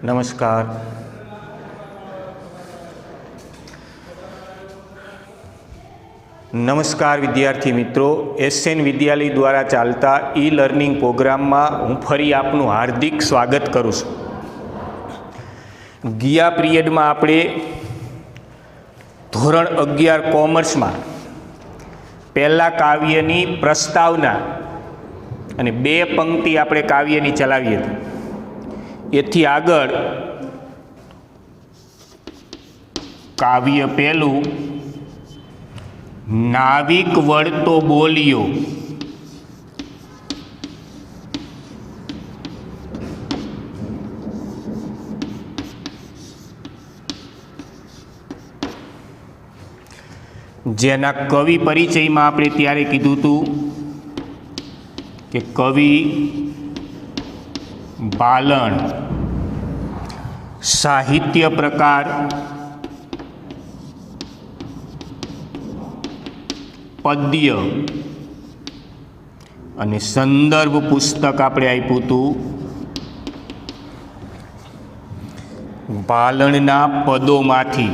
નમસ્કાર. નમસ્કાર વિદ્યાર્થી મિત્રો. એસએન વિદ્યાલય દ્વારા ચાલતા ઈ લર્નિંગ પ્રોગ્રામમાં હું ફરી આપનું હાર્દિક સ્વાગત કરું છું. ગયા પિરિયડમાં આપણે ધોરણ 11 કોમર્સમાં પહેલા કાવ્યની પ્રસ્તાવના અને 2 પંક્તિ આપણે કાવ્યની ચલાવી હતી. એથી આગળ કાવ્ય પહેલું નાવિક વળતો બોલ્યો. જેના કવિ પરિચયમાં આપણે ત્યારે કીધું હતું કે કવિ બાલણ, સાહિત્ય પ્રકાર પદ્ય અને સંદર્ભ પુસ્તક આપણે આપ્યું હતું બાલણના પદોમાંથી.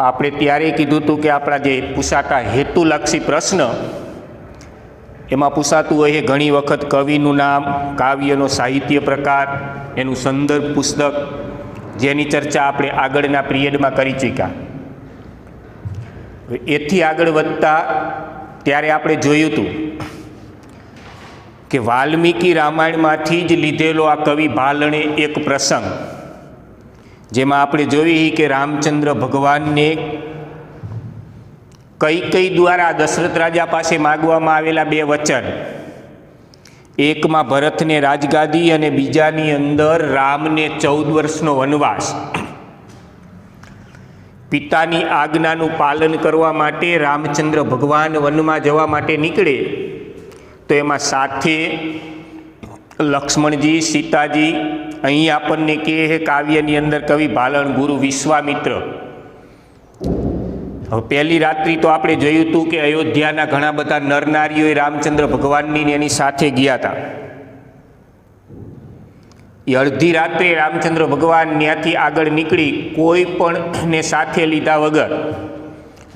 આપણે ત્યારે કીધું હતું કે આપણા જે પૂછાતા હેતુલક્ષી પ્રશ્ન એમાં પૂછાતું હોય ઘણી વખત કવિનું નામ, કાવ્યનો સાહિત્ય પ્રકાર, એનું સંદર્ભ પુસ્તક, જેની ચર્ચા આપણે આગળના પિરિયડમાં કરી ચૂક્યા. એથી આગળ વધતા ત્યારે આપણે જોયું હતું કે વાલ્મીકી રામાયણમાંથી જ લીધેલો આ કવિ બાલણે એક પ્રસંગ, જેમાં આપણે જોઈએ કે રામચંદ્ર ભગવાનને કૈકેયી દ્વારા દશરથ રાજા પાસે માગવામાં આવેલા 2 વચન, એકમાં ભરતને રાજગાદી અને બીજાની અંદર રામને 14 વર્ષનો વનવાસ. પિતાની આજ્ઞાનું પાલન કરવા માટે રામચંદ્ર ભગવાન વનમાં જવા માટે નીકળે તો એમાં સાથે લક્ષ્મણજી, સીતાજી. અહીં આપણને કહે કાવ્યની અંદર કવિ બાલણ ગુરુ વિશ્વામિત્ર. હવે પહેલી રાત્રિ તો આપણે જોયું હતું કે અયોધ્યાના ઘણા બધા નરનારીઓ રામચંદ્ર ભગવાનની એની સાથે ગયા હતા. એ અડધી રાત્રે રામચંદ્ર ભગવાન ત્યાંથી આગળ નીકળી કોઈ પણ ને સાથે લીધા વગર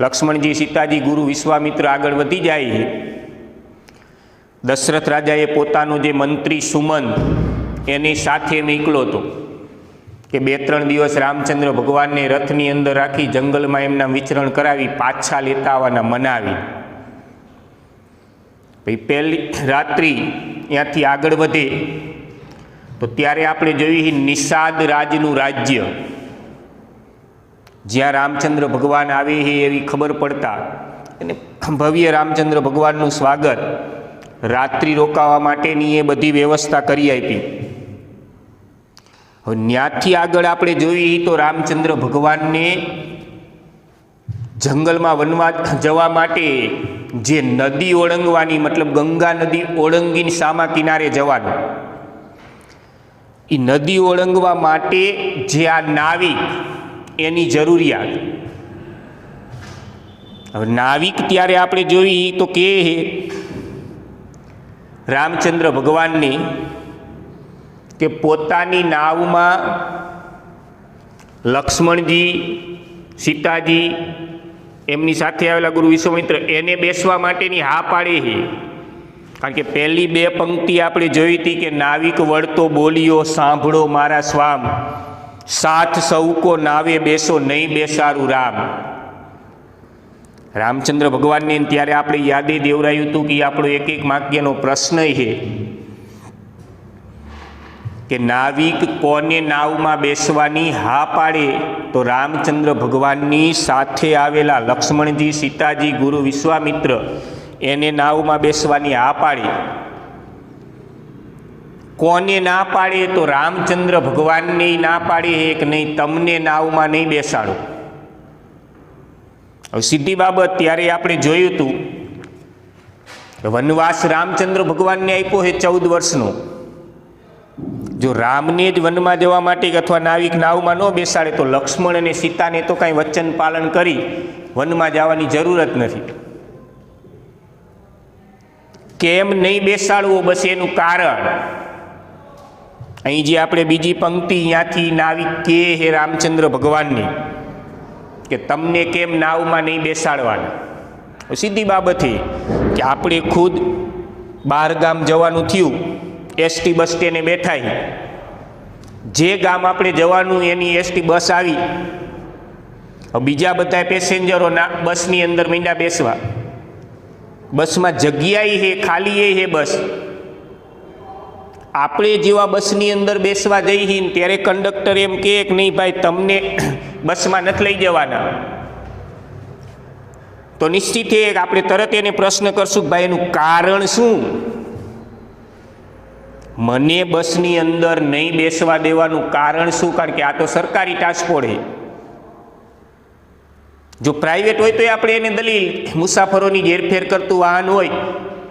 લક્ષ્મણજી, સીતાજી, ગુરુ વિશ્વામિત્ર આગળ વધી જાય. દશરથ રાજાએ પોતાનો જે મંત્રી સુમંત એની સાથે નીકળ્યો હતો કે 2-3 દિવસ રામચંદ્ર ભગવાનને રથની અંદર રાખી જંગલમાં એમના વિચરણ કરાવી પાછા લેતા આવવાના મનાવી. પછી પહેલી રાત્રિ ત્યાંથી આગળ વધે તો ત્યારે આપણે જોયું નિષાદ રાજનું રાજ્ય, જ્યાં રામચંદ્ર ભગવાન આવે છે એવી ખબર પડતા અને ભવ્ય રામચંદ્ર ભગવાનનું સ્વાગત, રાત્રિ રોકાવા માટેની એ બધી વ્યવસ્થા કરી આપી. હવે ત્યાંથી આગળ આપણે જોઈએ તો રામચંદ્ર ભગવાનને જંગલમાં વનમાં જવા માટે જે નદી ઓળંગવાની, મતલબ ગંગા નદી ઓળંગીને સામા કિનારે જવાનું, એ નદી ઓળંગવા માટે જે આ નાવિક એની જરૂરિયાત. હવે નાવિક ત્યારે આપણે જોઈએ તો કે રામચંદ્ર ભગવાનની કે પોતાની નાવમાં લક્ષ્મણજી, સીતાજી, એમની સાથે આવેલા ગુરુ વિશ્વામિત્ર એને બેસવા માટેની હા પાડે છે. કારણ કે પહેલી 2 પંક્તિ આપણે જોઈ હતી કે નાવિક વળતો બોલ્યો, સાંભળો મારા સ્વામ, સાથ સૌકો નાવે બેસો, નહીં બેસારું રામ. રામચંદ્ર ભગવાનને ત્યારે આપણે યાદે દેવરાયું હતું કે આપણો એક વાક્યનો પ્રશ્ન છે કે નાવિક કોને નાવમાં બેસવાની હા પાડે તો રામચંદ્ર ભગવાનની સાથે આવેલા લક્ષ્મણજી, સીતાજી, ગુરુ વિશ્વામિત્ર એને નાવમાં બેસવાની હા પાડી. કોને ના પાડે તો રામચંદ્ર ભગવાનને ના પાડે કે નહીં, તમને નાવમાં નહીં બેસાડો. હવે સીધી બાબત ત્યારે આપણે જોયું હતું વનવાસ રામચંદ્ર ભગવાનને આપ્યો છે 14 વર્ષનો. જો રામને જ વનમાં જવા માટે અથવા નાવિક નાવમાં ન બેસાડે તો લક્ષ્મણ અને સીતાને તો કાંઈ વચન પાલન કરી વનમાં જવાની જરૂર જ નથી. કેમ નહીં બેસાડવો? બસ એનું કારણ અહીં જે આપણે બીજી પંક્તિ ત્યાંથી નાવિક કે હે રામચંદ્ર ભગવાનની કે તમને કેમ નાવમાં નહીં બેસાડવાના. સીધી બાબત છે કે આપણે ખુદ બહાર ગામ જવાનું થયું, એસટી બસ સ્ટેન્ડે બેઠા, જે ગામ આપણે જવાનું એની એસટી બસ આવી, બીજા બધા પેસેન્જરો બસની અંદર મીંડા બેસવા, બસમાં જગ્યાએ હે, ખાલી હે બસ. આપણે જેવા બસની અંદર બેસવા જઈએ ત્યારે કંડક્ટર એમ કહે કે નહીં ભાઈ તમને બસમાં નથી લઈ જવાના, તો નિશ્ચિત છે કે આપણે તરત એને પ્રશ્ન કરશું કે ભાઈ એનું કારણ શું? મને બસની અંદર નહીં બેસવા દેવાનું કારણ શું? કારણ કે આ તો સરકારી ટ્રાન્સપોર્ટ છે. જો પ્રાઇવેટ હોય તો આપણે એને દલીલ, મુસાફરોની હેરફેર કરતું વાહન હોય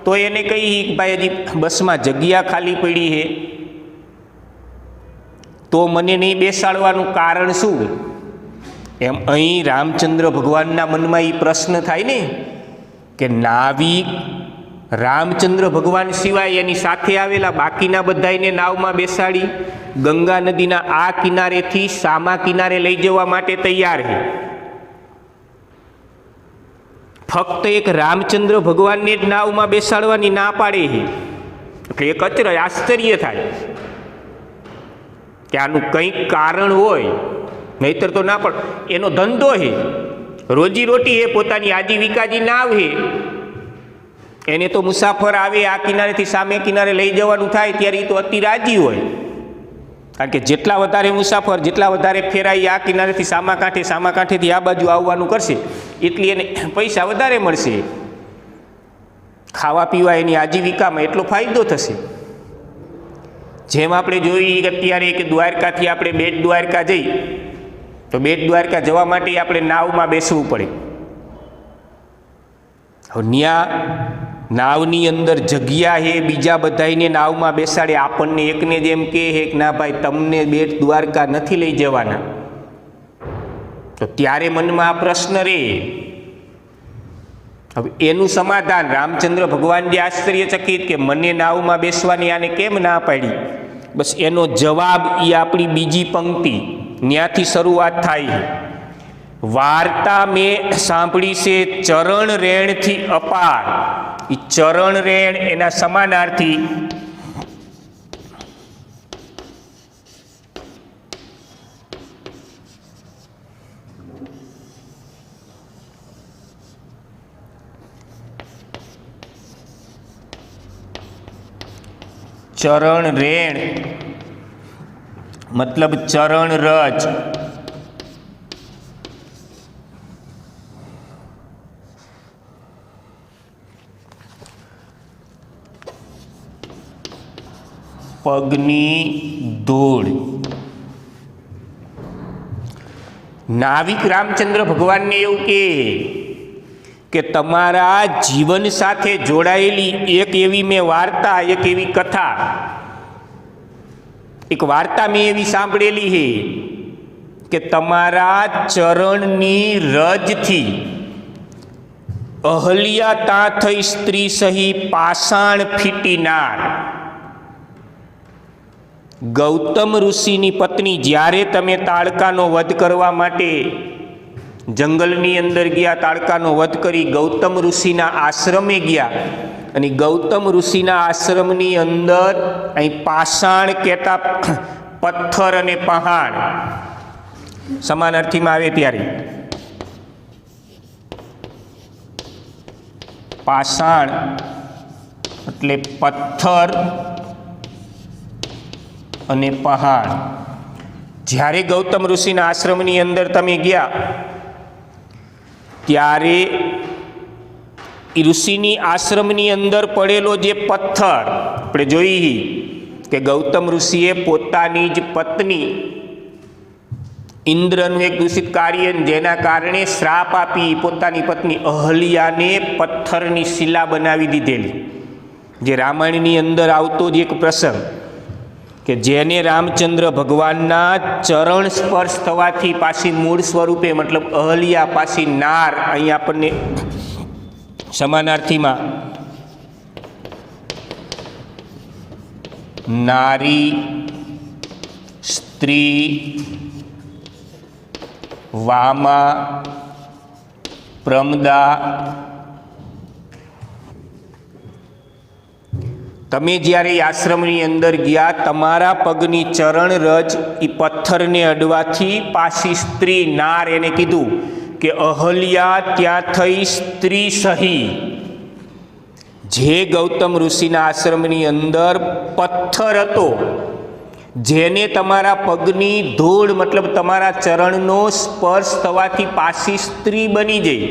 તો એને કહી ભાઈ હજી બસમાં જગ્યા ખાલી પડી છે તો મને નહીં બેસાડવાનું કારણ શું? એમ અહીં રામચંદ્ર ભગવાનના મનમાં એ પ્રશ્ન થાય ને કે નાવિક રામચંદ્ર ભગવાન સિવાય એની સાથે આવેલા બાકીના બધાને નાવમાં બેસાડી ગંગા નદીના આ કિનારેથી સામા કિનારે લઈ જવા માટે તૈયાર છે. ફક્ત એક રામચંદ્ર ભગવાનને જ નાવમાં બેસાડવાની ના પાડે છે. એટલે એક અચરજ, આશ્ચર્ય થાય કે આનું કંઈક કારણ હોય, નહીતર તો ના પણ એનો ધંધો છે, રોજીરોટી છે, પોતાની આજીવિકાજી નાવ છે, એને તો મુસાફર આવે આ કિનારેથી સામે કિનારે લઈ જવાનું થાય ત્યારે એ તો અતિ રાજી હોય. કારણ કે જેટલા વધારે મુસાફર, જેટલા વધારે ફેરાઈ આ કિનારેથી સામા કાંઠેથી આ બાજુ આવવાનું કરશે એટલી એને પૈસા વધારે મળશે, ખાવા પીવા એની આજીવિકામાં એટલો ફાયદો થશે. જેમ આપણે જોઈએ કે અત્યારે કે દ્વારકાથી આપણે બેટ દ્વારકા જઈ તો બેટ દ્વારકા જવા માટે આપણે નાવમાં બેસવું પડે. હવે ત્યાં નાવની અંદર જગ્યા છે, બીજા બધાને નાવમાં બેસાડે, આપણને એકને જેમ કહે કે ના ભાઈ તમને બેટ દ્વારકા નથી લઈ જવાના, તો ત્યારે મનમાં આ પ્રશ્ન રહે. હવે એનું સમાધાન રામચંદ્ર ભગવાન જે આશ્ચર્યચકિત કે મને નાવમાં બેસવાની આને કેમ ના પાડી, બસ એનો જવાબ એ આપણી બીજી પંક્તિ ત્યાંથી શરૂઆત થાય. વાર્તા મેં સાંભળી છે ચરણ રેણથી અપાર. એ ચરણ રેણ એના સમાનાર્થી ચરણ રેણ મતલબ ચરણ રજ. પગની ધૂળ. નાવિક રામચંદ્ર ભગવાનને એવું કે તમારા જીવન સાથે જોડાયેલી એક એવી મેં વાર્તા, એક એવી કથા, એક વાર્તા મેં એવી સાંભળેલી છે કે તમારા ચરણની રજથી અહલ્યા તા થઈ સ્ત્રી સહી પાષાણ ફીટીનાર. ગૌતમ ઋષિની પત્ની જ્યારે તમે તાડકાનો વધ કરવા માટે જંગલની અંદર ગયા, તાડકાનો વધ કરી ગૌતમ ઋષિના આશ્રમે ગયા, અને ગૌતમ ઋષિના આશ્રમની અંદર અહીં પાષાણ કહેતા પથ્થર અને પહાણ સમાનાર્થીમાં આવે ત્યારે પાષાણ એટલે પથ્થર અને પહાડ. જ્યારે ગૌતમ ઋષિના આશ્રમની અંદર તમે ગયા ત્યારે એ ઋષિની આશ્રમની અંદર પડેલો જે પથ્થર આપણે જોઈ કે ગૌતમ ઋષિએ પોતાની જ પત્ની ઇન્દ્રનું એક દૂષિત કાર્ય જેના કારણે શ્રાપ આપી પોતાની પત્ની અહલ્યાને પથ્થરની શિલા બનાવી દીધેલી. જે રામાયણની અંદર આવતો જ એક પ્રસંગ કે જેને રામચંદ્ર ભગવાનના ચરણ સ્પર્શ થવાથી પાછી મૂળ સ્વરૂપે મતલબ અહલ્યા પાછી નાર, અહીં આપણને સમાનાર્થીમાં નારી, સ્ત્રી, વામા, પ્રમદા, તમે જ્યારે આશ્રમની અંદર ગયા, તમારા પગની ચરણ રજ એ પથ્થરને અડવાથી પાછી સ્ત્રી નાર, એને કીધું કે અહલ્યા ત્યાં થઈ સ્ત્રી સહી. જે ગૌતમ ઋષિના આશ્રમની અંદર પથ્થર હતો, જેને તમારા પગની ધૂળ મતલબ તમારા ચરણનો સ્પર્શ થવાથી પાછી સ્ત્રી બની જઈ,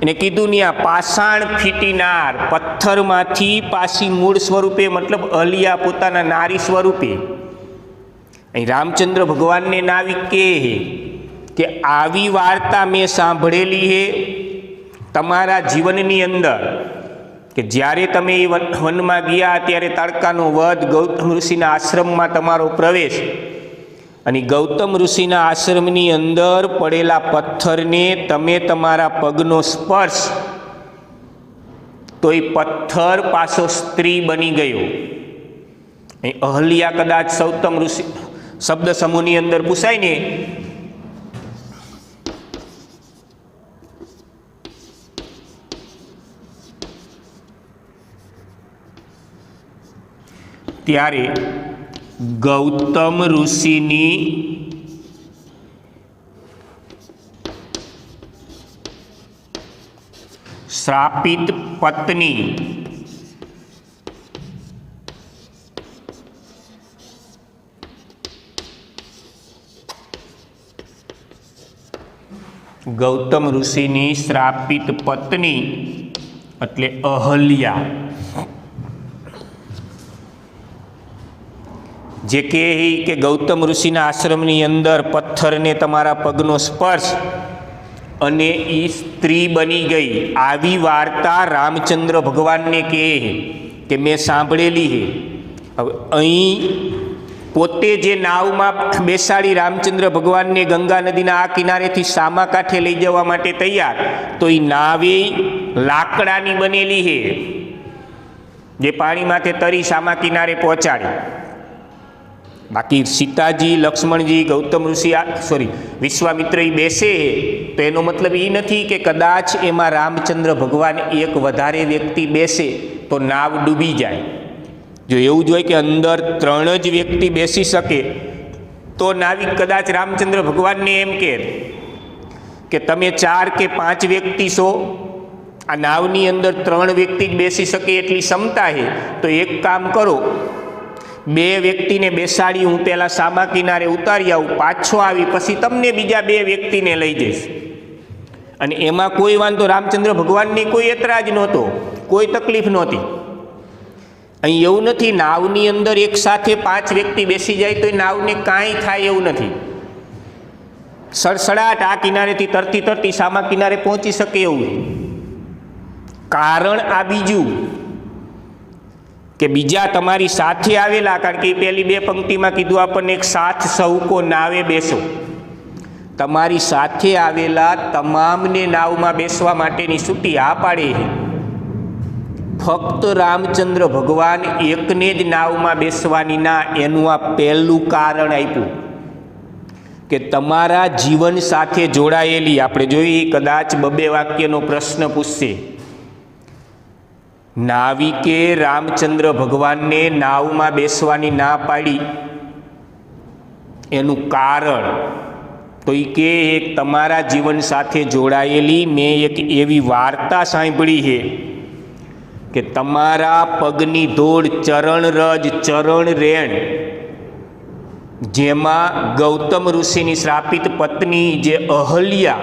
એને કીધું ને આ પાષાણ ફીટીનાર, પથ્થરમાંથી પાછી મૂળ સ્વરૂપે મતલબ અલિયા પોતાના નારી સ્વરૂપે. અહીં રામચંદ્ર ભગવાનને નાવિક કહે કે આવી વાર્તા મેં સાંભળેલી હે તમારા જીવનની અંદર, કે જ્યારે તમે એ વનમાં ગયા ત્યારે તડકાનો વધ, ગૌતમ ઋષિના આશ્રમમાં તમારો પ્રવેશ, અને ગૌતમ ઋષિના આશ્રમની અંદર પડેલા પથ્થરને તમે તમારા પગનો સ્પર્શ, તો એ પથ્થર પાછો સ્ત્રી બની ગયો. અહીં અહલ્યા કદાચ ગૌતમ ઋષિ શબ્દ સમૂહની અંદર પૂછાય ને, ત્યારે ગૌતમ ઋષિની શ્રાપિત પત્ની ગૌતમ ઋષિની શ્રાપિત પત્ની એટલે અહલ્યા, જે કહે કે ગૌતમ ઋષિના આશ્રમની અંદર પથ્થરને તમારા પગનો સ્પર્શ અને એ સ્ત્રી બની ગઈ. આવી વાર્તા રામચંદ્ર ભગવાનને કહે કે મેં સાંભળેલી છે. હવે અહીં પોતે જે નાવમાં બેસાડી રામચંદ્ર ભગવાનને ગંગા નદીના આ કિનારેથી સામા કાંઠે લઈ જવા માટે તૈયાર, તો એ નાવે લાકડાની બનેલી છે, જે પાણીમાંથી તરી સામા કિનારે પહોંચાડી. બાકી સીતાજી, લક્ષ્મણજી, ગૌતમ ઋષિ વિશ્વામિત્ર એ બેસે, તો એનો મતલબ એ નથી કે કદાચ એમાં રામચંદ્ર ભગવાન એક વધારે વ્યક્તિ બેસે તો નાવ ડૂબી જાય. જો એવું જ હોય કે અંદર 3 જ વ્યક્તિ બેસી શકે, તો નાવિક કદાચ રામચંદ્ર ભગવાનને એમ કે તમે 4 કે 5 વ્યક્તિ છો, આ નાવની અંદર 3 વ્યક્તિ જ બેસી શકે એટલી ક્ષમતા છે, તો એક કામ કરો, 2 વ્યક્તિને બેસાડી હું પહેલાં સામા કિનારે ઉતારી આવું, પાછો આવી પછી તમને બીજા 2 વ્યક્તિને લઈ જઈશ. અને એમાં કોઈ વાંધો રામચંદ્ર ભગવાનની કોઈ એતરાજ નહોતો, કોઈ તકલીફ નહોતી. અહીં એવું નથી નાવની અંદર એક સાથે 5 વ્યક્તિ બેસી જાય તો એ નાવને કાંઈ થાય એવું નથી. સડસડાટ આ કિનારેથી તરતી સામા કિનારે પહોંચી શકે એવું. કારણ આ બીજું કે બીજા તમારી સાથે આવેલા, કારણ કે પહેલી 2 પંક્તિમાં કીધું આપણને એક સાથ સૌકો નાવે બેસો, તમારી સાથે આવેલા તમામને નાવમાં બેસવા માટેની છૂટી આ પાડે છે. ફક્ત રામચંદ્ર ભગવાન એકને જ નાવમાં બેસવાની ના, એનું આ પહેલું કારણ આપ્યું કે તમારા જીવન સાથે જોડાયેલી, આપણે જોઈએ કદાચ 2 વાક્યનો પ્રશ્ન પૂછશે, નાવિકે રામચંદ્ર ભગવાનને નાવમાં બેસવાની ના પાડી, એનું કારણ તો એ કે તમારા જીવન સાથે જોડાયેલી મેં એક એવી વાર્તા સાંભળી છે કે તમારા પગની ધૂળ, ચરણ રજ, ચરણ રેણ, જેમાં ગૌતમ ઋષિની શ્રાપિત પત્ની જે અહલ્યા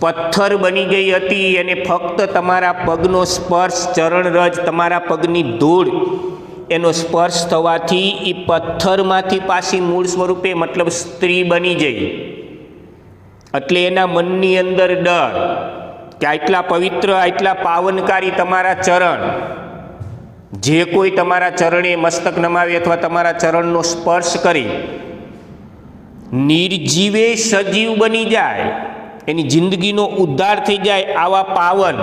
પથ્થર બની ગઈ હતી, એને ફક્ત તમારા પગનો સ્પર્શ, ચરણ રજ, તમારા પગની ધૂળ, એનો સ્પર્શ થવાથી એ પથ્થરમાંથી પાછી મૂળ સ્વરૂપે મતલબ સ્ત્રી બની જઈ. એટલે એના મનની અંદર ડર કે આટલા પવિત્ર, આટલા પાવનકારી તમારા ચરણ, જે કોઈ તમારા ચરણે મસ્તક નમાવે અથવા તમારા ચરણનો સ્પર્શ કરી નિર્જીવે સજીવ બની જાય, એની જિંદગીનો ઉદ્ધાર થઈ જાય, આવા પાવન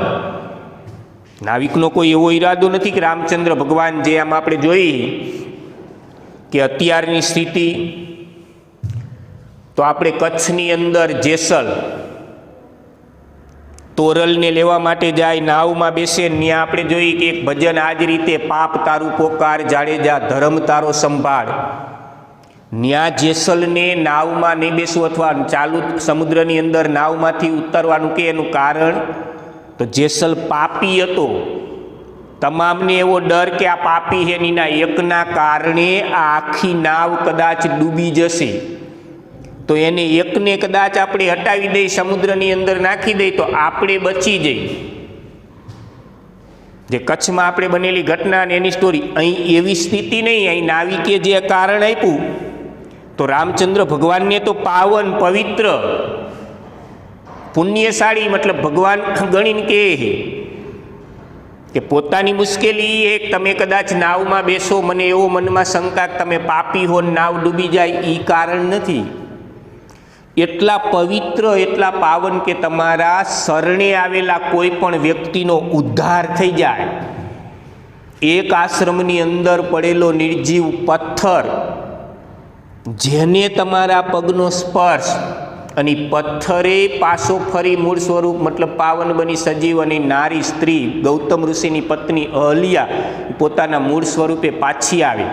નાવિકનો કોઈ એવો ઈરાદો નથી કે રામચંદ્ર ભગવાન જે આમ આપણે જોઈ કે અત્યારની સ્થિતિ તો આપણે કચ્છની અંદર જેસલ તોરલને લેવા માટે જાય, નાવમાં બેસે, ત્યાં આપણે જોઈએ કે એક ભજન આ જ રીતે, પાપ તારું પોકાર જાડેજા ધર્મ તારો સંભાળ. ત્યાં જેસલને નાવમાં નહીં બેસવું અથવા ચાલુ સમુદ્રની અંદર નાવમાંથી ઉતરવાનું કે એનું કારણ તો જેસલ પાપી હતો. તમામને એવો ડર કે આ પાપી છે એના એકના કારણે આ આખી નાવ કદાચ ડૂબી જશે, તો એને એકને કદાચ આપણે હટાવી દઈ, સમુદ્રની અંદર નાખી દઈ તો આપણે બચી જઈ. જે કચ્છમાં આપણે બનેલી ઘટના અને એની સ્ટોરી, અહીં એવી સ્થિતિ નહીં. અહીં નાવિકે જે કારણ આપ્યું તો રામચંદ્ર ભગવાનને તો પાવન પવિત્ર પુણ્યશાળી મતલબ ભગવાન ગણીને કહે કે પોતાની મુશ્કેલી એક, તમે કદાચ નાવમાં બેસો, મને એવો મનમાં શંકા કે તમે પાપી હો, નાવ ડૂબી જાય, એ કારણ નથી. એટલા પવિત્ર, એટલા પાવન કે તમારા શરણે આવેલા કોઈ પણ વ્યક્તિનો ઉદ્ધાર થઈ જાય. એક આશ્રમની અંદર પડેલો નિર્જીવ પથ્થર, જેને તમારા પગનો સ્પર્શ અને પથ્થરે પાછો ફરી મૂળ સ્વરૂપ મતલબ પાવન બની સજીવ અને નારી સ્ત્રી ગૌતમ ઋષિની પત્ની અહલ્યા પોતાના મૂળ સ્વરૂપે પાછી આવે.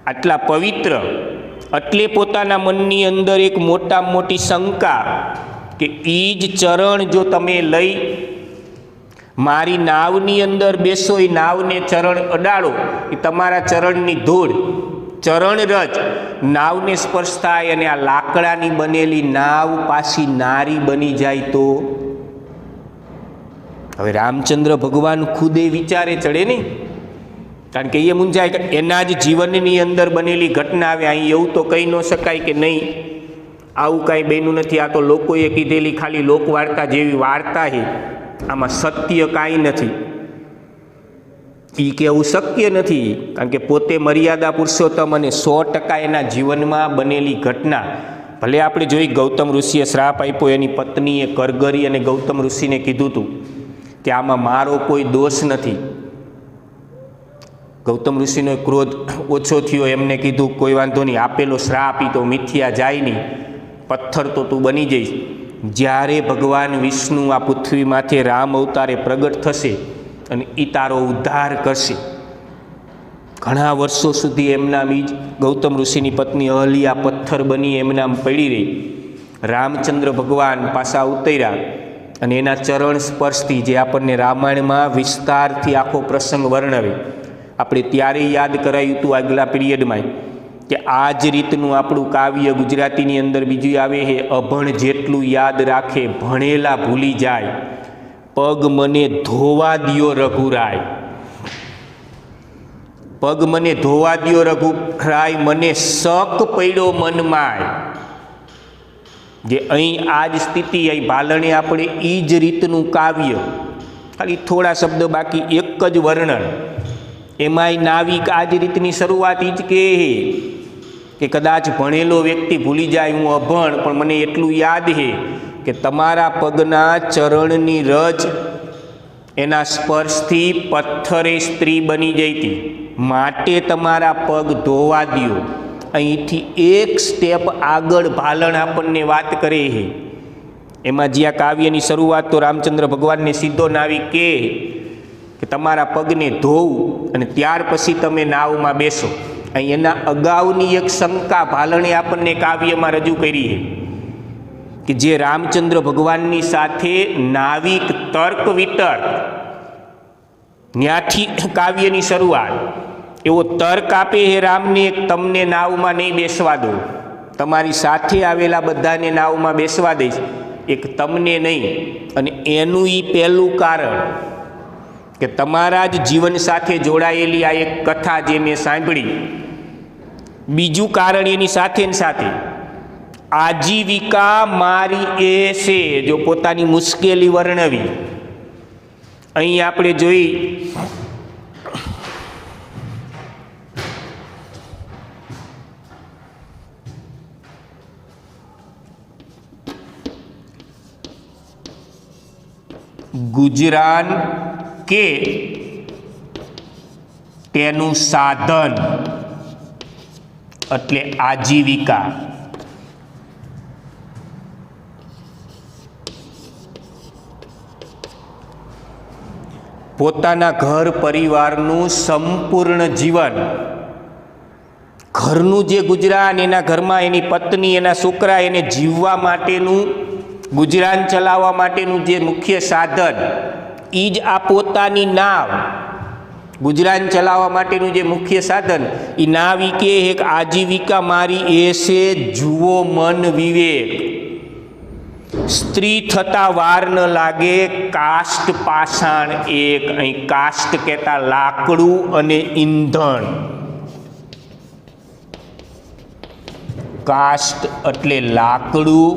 આટલા પવિત્ર, એટલે પોતાના મનની અંદર એક મોટામાં મોટી શંકા કે એ જ ચરણ જો તમે લઈ મારી નાવની અંદર બેસો, એ નાવને ચરણ અડાડો, એ તમારા ચરણની ધૂળ, ચરણ રજ નાવને સ્પર્શ થાય અને આ લાકડાની બનેલી નાવ પાછી નારી બની જાય તો? હવે રામચંદ્ર ભગવાન ખુદે વિચારે ચડે નહીં, કારણ કે એ મૂંઝાય કે એના જ જીવનની અંદર બનેલી ઘટના આવે. અહીં એવું તો કહી ન શકાય કે નહીં આવું કાંઈ બન્યું નથી, આ તો લોકોએ કીધેલી ખાલી લોકવાર્તા જેવી વાર્તા છે, આમાં સત્ય કાંઈ નથી. એ કહેવું શક્ય નથી, કારણ કે પોતે મર્યાદા પુરુષોત્તમ અને 100% એના જીવનમાં બનેલી ઘટના. ભલે આપણે જોઈ ગૌતમ ઋષિએ શ્રાપ આપ્યો, એની પત્નીએ કરગરી અને ગૌતમ ઋષિને કીધું હતું કે આમાં મારો કોઈ દોષ નથી. ગૌતમ ઋષિનો ક્રોધ ઓછો થયો, એમને કીધું કોઈ વાંધો નહીં, આપેલો શ્રાપ એ તો મિથ્યા જાય નહીં, પથ્થર તો તું બની જઈશ. જ્યારે ભગવાન વિષ્ણુ આ પૃથ્વી માથે રામ અવતારે પ્રગટ થશે અને એ તારો ઉદ્ધાર કરશે. ઘણા વર્ષો સુધી એમના બીજ ગૌતમ ઋષિની પત્ની અહલ્યા પથ્થર બની એમના પડી રહી. રામચંદ્ર ભગવાન પાછા ઉતર્યા અને એના ચરણ સ્પર્શથી, જે આપણને રામાયણમાં વિસ્તારથી આખો પ્રસંગ વર્ણવે, આપણે ત્યારે યાદ કરાયું હતું આગલા પીરિયડમાં કે આ જ રીતનું આપણું કાવ્ય ગુજરાતીની અંદર બીજું આવે છે, અભણ જેટલું યાદ રાખે ભણેલા ભૂલી જાય, પગ મને ધોવા દ્યો રઘુરાય. પગ મને ધોવા દ્યો રઘુરાય, મને શક પડ્યો મનમાય. જે અહીં આ જ સ્થિતિ, અહીં ભાલણે આપણે એ જ રીતનું કાવ્ય, ખાલી થોડા શબ્દ બાકી, એક જ વર્ણન. એમાંય નાવિક આ જ રીતની શરૂઆત એ જ કહે કે કદાચ ભણેલો વ્યક્તિ ભૂલી જાય, હું અભણ, પણ મને એટલું યાદ છે કે તમારા પગના ચરણની રજ એના સ્પર્શથી પથ્થરે સ્ત્રી બની જઈતી, માટે તમારા પગ ધોવા દ્યો. અહીંથી એક સ્ટેપ આગળ ભાલણ આપણને વાત કરે છે. એમાં જે આ કાવ્યની શરૂઆત તો રામચંદ્ર ભગવાનને સીધો નાવિક કહે કે તમારા પગને ધોવું અને ત્યાર પછી તમે નાવમાં બેસો. અહીં એના અગાઉની એક શંકા ભાલણે આપણને કાવ્યમાં રજૂ કરી છે કે જે રામચંદ્ર ભગવાનની સાથે નાવિક તર્ક વિતર્ક, ત્યાંથી કાવ્યની શરૂઆત. એવો તર્ક આપે છે રામને, એક તમને નાવમાં નહીં બેસવા દો, તમારી સાથે આવેલા બધાને નાવમાં બેસવા દઈશ, એક તમને નહીં. અને એનું એ પહેલું કારણ કે તમારા જ જીવન સાથે જોડાયેલી આ એક કથા જે મેં સાંભળી. બીજું કારણ એની સાથે ને સાથે આજીવિકા મારી એ છે, જો પોતાની મુશ્કેલી વર્ણવી. અહીં આપણે જોઈ ગુજરાન કે તેનું સાધન એટલે આજીવિકા. પોતાના ઘર પરિવારનું સંપૂર્ણ જીવન, ઘરનું જે ગુજરાન, એના ઘરમાં એની પત્ની, એના છોકરા, એને જીવવા માટેનું, ગુજરાન ચલાવવા માટેનું જે મુખ્ય સાધન, એ જ આ પોતાની નાવ. ગુજરાન ચલાવવા માટેનું જે મુખ્ય સાધન, એ નાવ ઈ કે એક આજીવિકા મારી એસે જુઓ મન વિવેક. સ્ત્રી થતા વાર ન લાગે, કાષ્ટ પાષાણ એક. અહીં કાષ્ટ કહેતા લાકડું અને ઈંધણ. કાષ્ટ એટલે લાકડું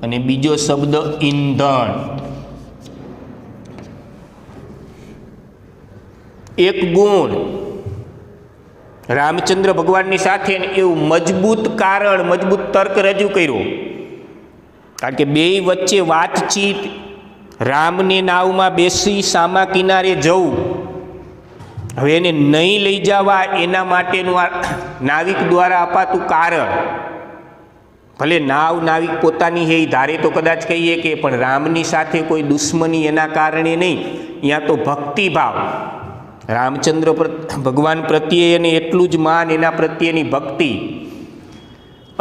અને બીજો શબ્દ ઈંધણ. એક ગુણ રામચંદ્ર ભગવાનની સાથે એવું મજબૂત કારણ, મજબૂત તર્ક રજૂ કર્યો. કારણ કે બે વચ્ચે વાતચીત, રામને નાવમાં બેસી સામા કિનારે જવું, હવે એને નહીં લઈ જવા એના માટેનું આ નાવિક દ્વારા અપાતું કારણ. ભલે નાવિક પોતાની હે ધારે તો કદાચ કહીએ કે, પણ રામની સાથે કોઈ દુશ્મની એના કારણે નહીં, ત્યાં તો ભક્તિભાવ, રામચંદ્ર ભગવાન પ્રત્યે એને એટલું જ માન, એના પ્રત્યેની ભક્તિ.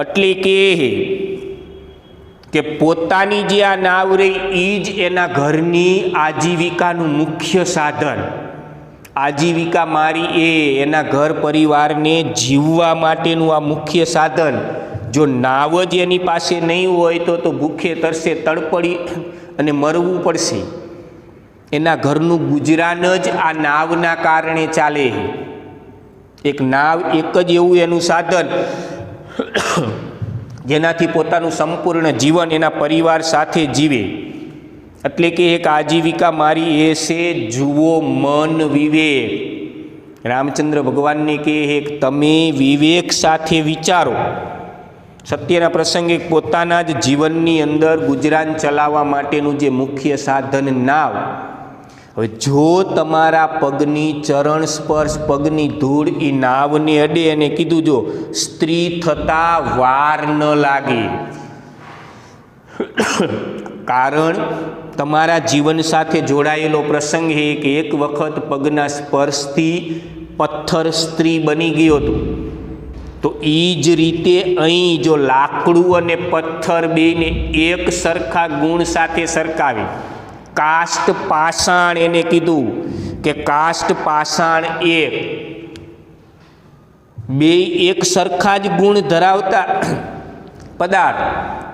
એટલે કે પોતાની જે આ નાવ રહી એ જ એના ઘરની આજીવિકાનું મુખ્ય સાધન. આજીવિકા મારી એ એના ઘર પરિવારને જીવવા માટેનું આ મુખ્ય સાધન. જો નાવ જ એની પાસે નહીં હોય તો ભૂખે તરસે તડપડી અને મરવું પડશે. એના ઘરનું ગુજરાન જ આ નાવના કારણે ચાલે. એક નાવ એક જ એવું એનું સાધન જેનાથી પોતાનું સંપૂર્ણ જીવન એના પરિવાર સાથે જીવે. એટલે કે એક આજીવિકા મારી એ છે જુઓ મન વિવેક. રામચંદ્ર ભગવાનને કહે એક તમે વિવેક સાથે વિચારો. સત્યના પ્રસંગે પોતાના જ જીવનની અંદર ગુજરાન ચલાવવા માટેનું જે મુખ્ય સાધન નાવ, હવે જો તમારા પગની ચરણ સ્પર્શ, પગની ધૂળ એ નાવને અડે, અને કીધું જો સ્ત્રી થતા વાર ન લાગે, કારણ તમારા જીવન સાથે જોડાયેલો પ્રસંગ છે કે એક વખત પગના સ્પર્શથી પથ્થર સ્ત્રી બની ગયો હતો. તો એ જ રીતે અહીં જો લાકડું અને પથ્થર બેને એક સરખા ગુણ સાથે સરખાવી, કાષ્ટ પાષાણ એને કીધું કે કાષ્ટ પાષાણ એક, બે એક સરખા જ ગુણ ધરાવતા પદાર્થ,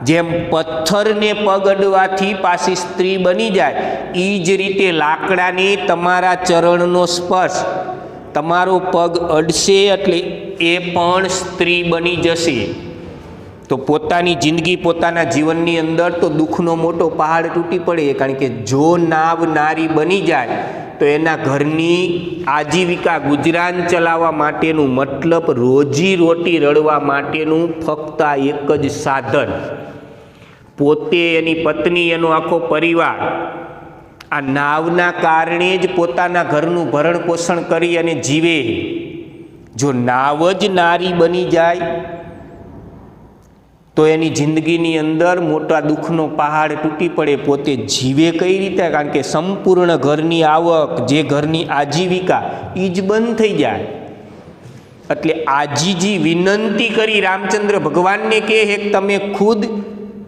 જેમ પથ્થરને પગ અડવાથી પાછી સ્ત્રી બની જાય, એ જ રીતે લાકડાની તમારા ચરણનો સ્પર્શ, તમારો પગ અડશે એટલે એ પણ સ્ત્રી બની જશે. તો પોતાની જિંદગી, પોતાના જીવનની અંદર તો દુઃખનો મોટો પહાડ તૂટી પડે. કારણ કે જો નાવ નારી બની જાય તો એના ઘરની આજીવિકા, ગુજરાન ચલાવવા માટેનું, મતલબ રોજી રોટી રળવા માટેનું ફક્ત આ એક જ સાધન, પોતે, એની પત્ની, એનો આખો પરિવાર આ નાવના કારણે જ પોતાના ઘરનું ભરણ પોષણ કરી અને જીવે. જો નાવ જ નારી બની જાય તો એની જિંદગીની અંદર મોટા દુઃખનો પહાડ તૂટી પડે. પોતે જીવે કઈ રીતે? કારણ કે સંપૂર્ણ ઘરની આવક, જે ઘરની આજીવિકા, એ જ બંધ થઈ જાય. એટલે આજીજી વિનંતી કરી રામચંદ્ર ભગવાનને કહે કે તમે ખુદ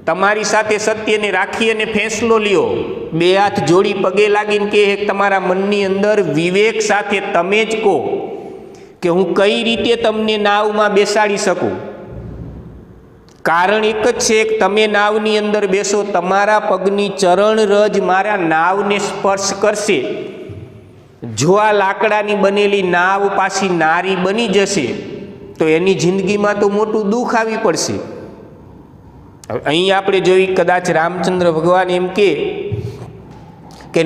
તમારી સાથે સત્યને રાખી અને ફેંસલો લ્યો. બે હાથ જોડી પગે લાગીને કહે તમારા મનની અંદર વિવેક સાથે તમે જ કહો કે હું કઈ રીતે તમને નાવમાં બેસાડી શકું. કારણ એક જ છે કે તમે નાવની અંદર બેસો, તમારા પગની ચરણ રજ મારા નાવને સ્પર્શ કરશે. જો આ લાકડાની બનેલી નાવ પાછી નારી બની જશે તો એની જિંદગીમાં તો મોટું દુઃખ આવી પડશે. અહીં આપણે જોઈ, કદાચ રામચંદ્ર ભગવાન એમ કે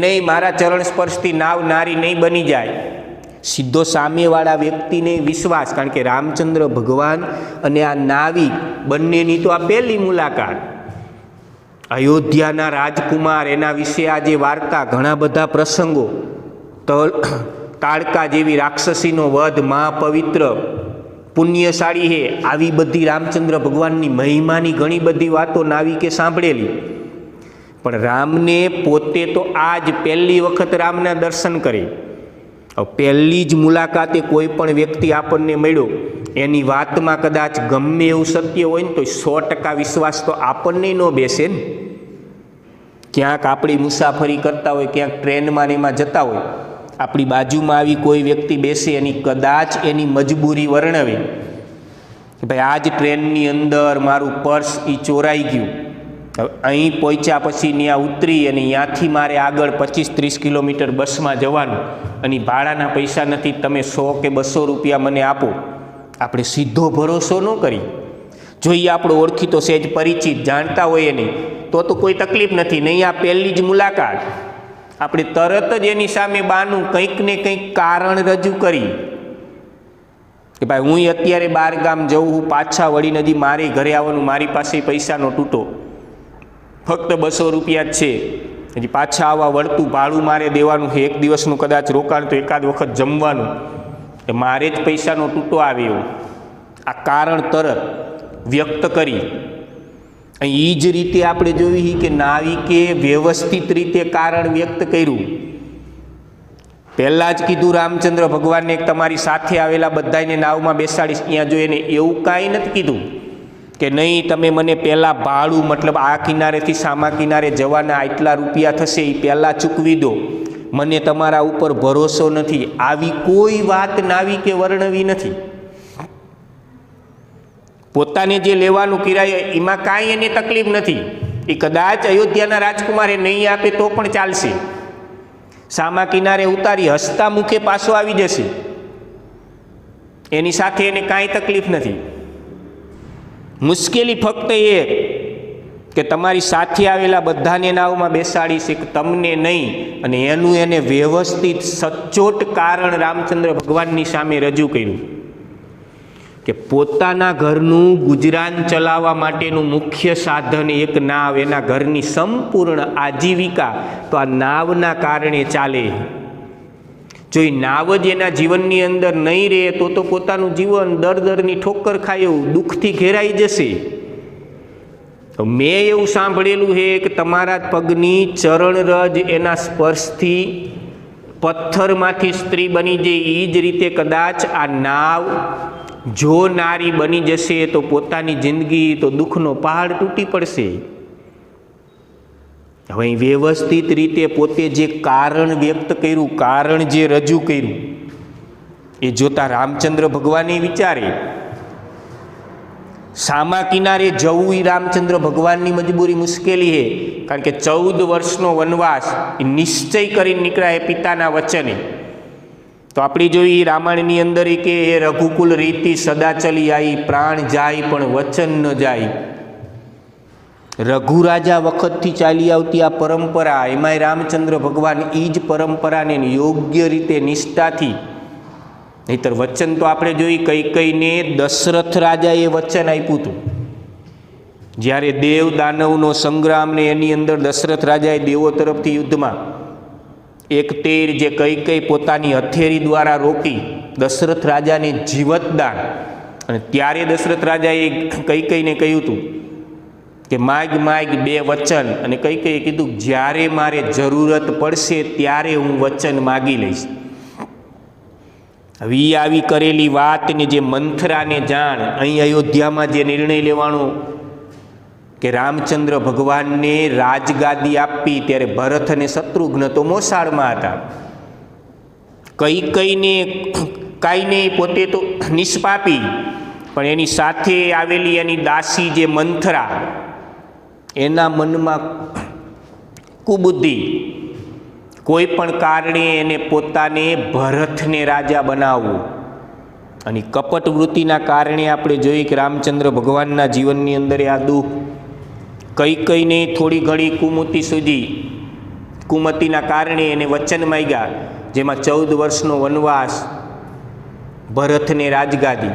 નહીં, મારા ચરણ સ્પર્શથી નાવ નારી નહીં બની જાય. સીધો સામેવાળા વ્યક્તિને વિશ્વાસ, કારણ કે રામચંદ્ર ભગવાન અને આ નાવિક બંનેની તો આ પહેલી મુલાકાત. અયોધ્યાના રાજકુમાર, એના વિશે આ જે વાર્તા, ઘણા બધા પ્રસંગો, તાડકા જેવી રાક્ષસીનો વધ, મહાપવિત્ર પુણ્યશાળી હે, આવી બધી રામચંદ્ર ભગવાનની મહિમાની ઘણી બધી વાતો નાવિકે સાંભળેલી. પણ રામને પોતે તો આજ પહેલી વખત રામના દર્શન કરે. પહેલી જ મુલાકાતે કોઈ પણ વ્યક્તિ આપણને મળ્યો, એની વાતમાં કદાચ ગમે એવું સત્ય હોય ને તો 100% વિશ્વાસ તો આપણને ન બેસે ને. ક્યાંક આપણી મુસાફરી કરતા હોય, ક્યાંક ટ્રેનમાં ને એમાં જતા હોય, આપણી બાજુમાં આવી કોઈ વ્યક્તિ બેસે, એની કદાચ એની મજબૂરી વર્ણવે કે ભાઈ આજ ટ્રેનની અંદર મારું પર્સ ચોરાઈ ગયું, અહીં પહોંચ્યા પછી ત્યાં ઉતરી અને ત્યાંથી મારે આગળ 25-30 કિલોમીટર બસમાં જવાનું અને ભાડાના પૈસા નથી, તમે 100 કે 200 રૂપિયા મને આપો. આપણે સીધો ભરોસો ન કરી. જોઈએ આપણો ઓળખીતો સહેજ પરિચિત જાણતા હોય એને તો કોઈ તકલીફ નથી. નહીં આ પહેલી જ મુલાકાત, આપણે તરત જ એની સામે બાનું કંઈક ને કંઈક કારણ રજૂ કરી કે ભાઈ હું અત્યારે બહાર ગામ જઉં, હું પાછા વળી નથી, મારે ઘરે આવવાનું, મારી પાસે પૈસાનો તૂટો, ફક્ત 200 રૂપિયા જ છે, હજી પાછા આવવા વળતું ભાડું મારે દેવાનું છે, એક દિવસનું કદાચ રોકાણ તો એકાદ વખત જમવાનું, એ મારે જ પૈસાનો તૂટો આવે એવું આ કારણ તરત વ્યક્ત કરી. એ જ રીતે આપણે જોયું કે નાવિકે વ્યવસ્થિત રીતે કારણ વ્યક્ત કર્યું. પહેલાં જ કીધું રામચંદ્ર ભગવાનને તમારી સાથે આવેલા બધાને નાવમાં બેસાડીશ. ત્યાં જો એને એવું કાંઈ નથી કીધું કે નહીં તમે મને પહેલાં ભાડું, મતલબ આ કિનારેથી સામા કિનારે જવાના આટલા રૂપિયા થશે એ પહેલાં ચૂકવી દો, મને તમારા ઉપર ભરોસો નથી. આવી કોઈ વાત નાવિકે વર્ણવી નથી. પોતાને જે લેવાનું કિરાય એમાં કાંઈ એને તકલીફ નથી. એ કદાચ અયોધ્યાના રાજકુમારે નહીં આપે તો પણ ચાલશે, સામા કિનારે ઉતારી હસતા મુખે પાછો આવી જશે, એની સાથે એને કાંઈ તકલીફ નથી. મુશ્કેલી ફક્ત એ કે તમારી સાથે આવેલા બધાને નાવમાં બેસાડીશ, એક તમને નહીં. અને એનું એને વ્યવસ્થિત સચોટ કારણ રામચંદ્ર ભગવાનની સામે રજૂ કર્યું કે પોતાના ઘરનું ગુજરાન ચલાવવા માટેનું મુખ્ય સાધન એક નાવ, એના ઘરની સંપૂર્ણ આજીવિકા તો આ નાવના કારણે ચાલે. જો એ નાવ જ એના જીવનની અંદર નહીં રહે તો પોતાનું જીવન દરની ઠોકર ખાય એવું દુઃખથી ઘેરાઈ જશે. મેં એવું સાંભળેલું છે કે તમારા પગની ચરણરજ એના સ્પર્શથી પથ્થરમાંથી સ્ત્રી બની જાય, એ જ રીતે કદાચ આ નાવ જો નારી બની જશે તો પોતાની જિંદગી તો દુઃખનો પહાડ તૂટી પડશે. હવે વ્યવસ્થિત રીતે પોતે જે કારણ વ્યક્ત કર્યું, કારણ જે રજૂ કર્યું, એ જોતા રામચંદ્ર ભગવાને વિચારે સામા કિનારે જવું એ રામચંદ્ર ભગવાનની મજબૂરી, મુશ્કેલી છે. કારણ કે 14 વર્ષનો વનવાસ એ નિશ્ચય કરીને નીકળ્યા એ પિતાના વચને. તો આપણી જોઈ રામાયણની અંદર કે એ રઘુકુલ રીતિ સદા ચલી આવી, પ્રાણ જાય પણ વચન ન જાય. રઘુ રાજા વખતથી ચાલી આવતી આ પરંપરા, એમાંય રામચંદ્ર ભગવાન એ જ પરંપરાને યોગ્ય રીતે નિષ્ઠાથી, નહીતર વચન તો આપણે જોઈ કઈને દશરથ રાજાએ વચન આપ્યું હતું. જ્યારે દેવ દાનવનો સંગ્રામ ને એની અંદર દશરથ રાજાએ દેવો તરફથી યુદ્ધમાં એક તીર જે કઈ પોતાની હથેળી દ્વારા રોકી દશરથ રાજાને જીવતદાન, અને ત્યારે દશરથ રાજાએ કઈને કહ્યું હતું કે માગ 2 વચન, અને કઈએ કીધું જ્યારે મારે જરૂરત પડશે ત્યારે હું વચન માગી લઈશ. હવે આવી કરેલી વાતને જે મંથરાને જાણ, અહીં અયોધ્યામાં જે નિર્ણય લેવાનો કે રામચંદ્ર ભગવાનને રાજગાદી આપી, ત્યારે ભરત અને શત્રુઘ્ન તો મોસાળમાં હતા. કઈને કાંઈ નહીં, પોતે તો નિષ્પાપી, પણ એની સાથે આવેલી એની દાસી જે મંથરા, એના મનમાં કુબુદ્ધિ, કોઈ પણ કારણે એને પોતાને ભરતને રાજા બનાવવું, અને કપટ વૃત્તિના કારણે આપણે જોઈએ કે રામચંદ્ર ભગવાનના જીવનની અંદર આ દુઃખ કઈને થોડી ઘણી કુમતિ સુધી, કુમતિના કારણે એને વચન માંગ્યા, જેમાં 14 વર્ષનો વનવાસ, ભરતને રાજગાદી.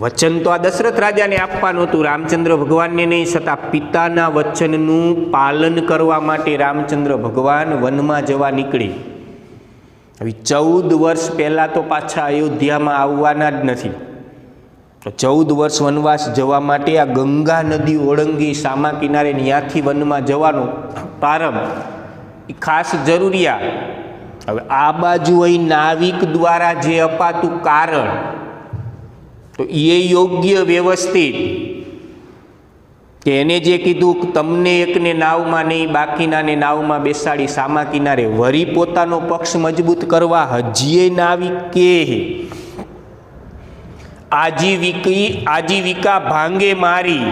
વચન તો આ દશરથ રાજાને આપવાનું હતું, રામચંદ્ર ભગવાનને નહીં, છતાં પિતાના વચનનું પાલન કરવા માટે રામચંદ્ર ભગવાન વનમાં જવા નીકળે. હવે 14 વર્ષ પહેલાં તો પાછા અયોધ્યામાં આવવાના જ નથી. તો 14 વર્ષ વનવાસ જવા માટે આ ગંગા નદી ઓળંગી સામા કિનારે ત્યાંથી વનમાં જવાનો પ્રારંભ એ ખાસ જરૂરિયાત. હવે આ બાજુ અહીં નાવિક દ્વારા જે અપાતું કારણ તો એ યોગ્ય વ્યવસ્થિત, કે એને જે કીધું તમને એકને નાવમાં નહીં બાકીનાને નાવમાં બેસાડી સામા કિનારે, વરી પોતાનો પક્ષ મજબૂત કરવા હજીએ નાવિક કે આજીવિકા ભાંગે મારી,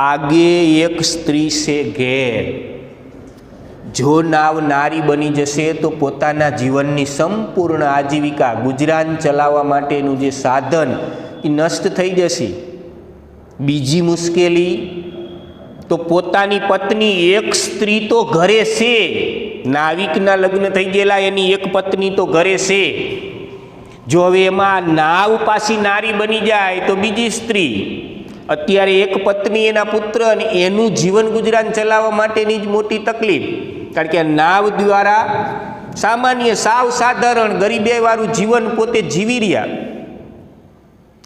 આગે એક સ્ત્રી છે ઘેર. જો નાવ નારી બની જશે તો પોતાના જીવનની સંપૂર્ણ આજીવિકા, ગુજરાન ચલાવવા માટેનું જે સાધન એ નષ્ટ થઈ જશે. બીજી મુશ્કેલી તો પોતાની પત્ની, એક સ્ત્રી તો ઘરે છે, નાવિકના લગ્ન થઈ ગયેલા એની એક પત્ની તો ઘરે છે. જો હવે એમાં નાવ પાછી નારી બની જાય તો બીજી સ્ત્રી, અત્યારે એક પત્ની એના પુત્ર અને એનું જીવન ગુજરાન ચલાવવા માટેની જ મોટી તકલીફ. કારણ કે નાવ દ્વારા સામાન્ય સાવ સાધારણ ગરીબાઈવાળું જીવન પોતે જીવી રહ્યા.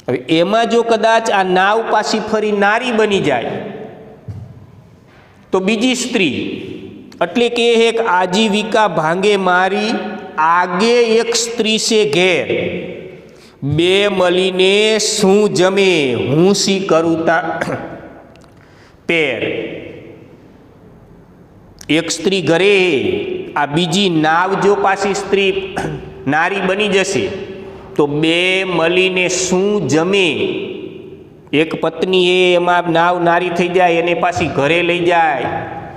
હવે એમાં જો કદાચ આ નાવ પાછી ફરી નારી બની જાય તો બીજી સ્ત્રી, એટલે કે એક આજીવિકા ભાંગે મારી, આગે એક સ્ત્રી છે ઘેર. બે મળીને શું જમે, હું સી કરું તા પેર. એક સ્ત્રી ઘરે, આ બીજી નાવ જો પાછી સ્ત્રી નારી બની જશે તો બે મળીને શું જમે. એક પત્ની એમાં નાવ નારી થઈ જાય, એને પાછી ઘરે લઈ જાય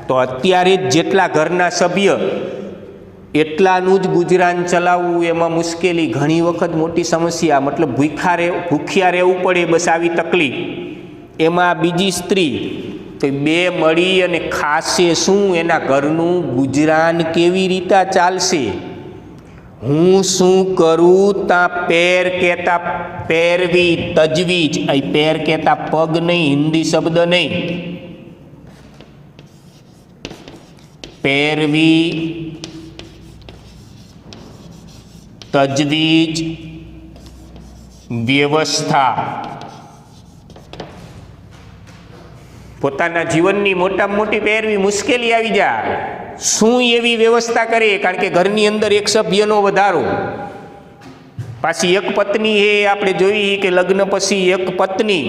તો અત્યારે જ જેટલા ઘરના સભ્ય એટલાનું જ ગુજરાન ચલાવવું એમાં મુશ્કેલી, ઘણી વખત મોટી સમસ્યા, મતલબ ભૂખ્યા રહેવું પડે, બસ આવી તકલીફ. એમાં બીજી સ્ત્રી તો બે મળી અને ખાશે શું, એના ઘરનું ગુજરાન કેવી રીતે ચાલશે. હું શું કરું તા પેર કહેતા પેરવી, તજવીજ, અહીં પેર કહેતા પગ નહીં, હિન્દી શબ્દ નહીં, પેરવી, તજવીજ, વ્યવસ્થા. પોતાના જીવનની મોટામાં મોટી પેરવી મુશ્કેલી આવી જાય, શું એવી વ્યવસ્થા કરે. કારણ કે ઘરની અંદર એક સભ્યનો વધારો, પાછી એક પત્ની એ આપણે જોઈએ કે લગ્ન પછી એક પત્ની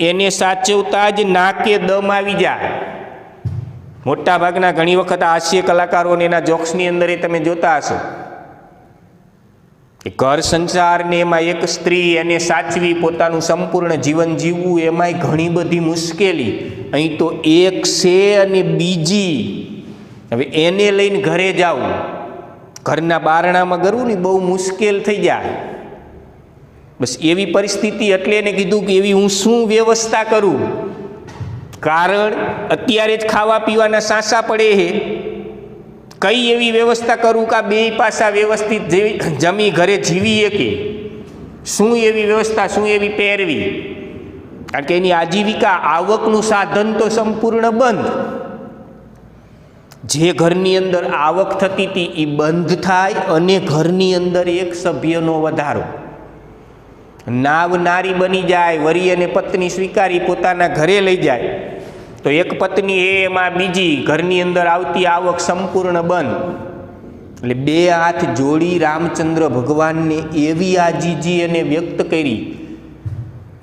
એને સાચવતા જ નાકે દમ આવી જાય. મોટા ભાગના ઘણી વખત હાસ્ય કલાકારોને એના જોક્સની અંદર એ તમે જોતા હશો કે ઘર સંસારને એમાં એક સ્ત્રી એને સાચવી, પોતાનું સંપૂર્ણ જીવન જીવવું, એમાંય ઘણી બધી મુશ્કેલી. અહીં તો એક છે અને બીજી, હવે એને લઈને ઘરે જાવું, ઘરના બારણામાં કરવું ને બહુ મુશ્કેલ થઈ જાય. બસ એવી પરિસ્થિતિ, એટલે એને કીધું કે એવી હું શું વ્યવસ્થા કરું. કારણ અત્યારે જ ખાવા પીવાના સાંસા પડે છે, કઈ એવી વ્યવસ્થા કરું કે બે પાસા વ્યવસ્થિત જમી ઘરે જીવી શકે. શું એવી વ્યવસ્થા, શું એવી પહેરવી. કારણ કે એની આજીવિકા, આવકનું સાધન તો સંપૂર્ણ બંધ. જે ઘરની અંદર આવક થતી હતી એ બંધ થાય અને ઘરની અંદર એક સભ્યનો વધારો, નાવ નારી બની જાય, વરી અને પત્ની સ્વીકારી પોતાના ઘરે લઈ જાય તો એક પત્ની એમાં બીજી, ઘરની અંદર આવતી આવક સંપૂર્ણ બંધ. એટલે બે હાથ જોડી રામચંદ્ર ભગવાનને એવી આજીજી એને વ્યક્ત કરી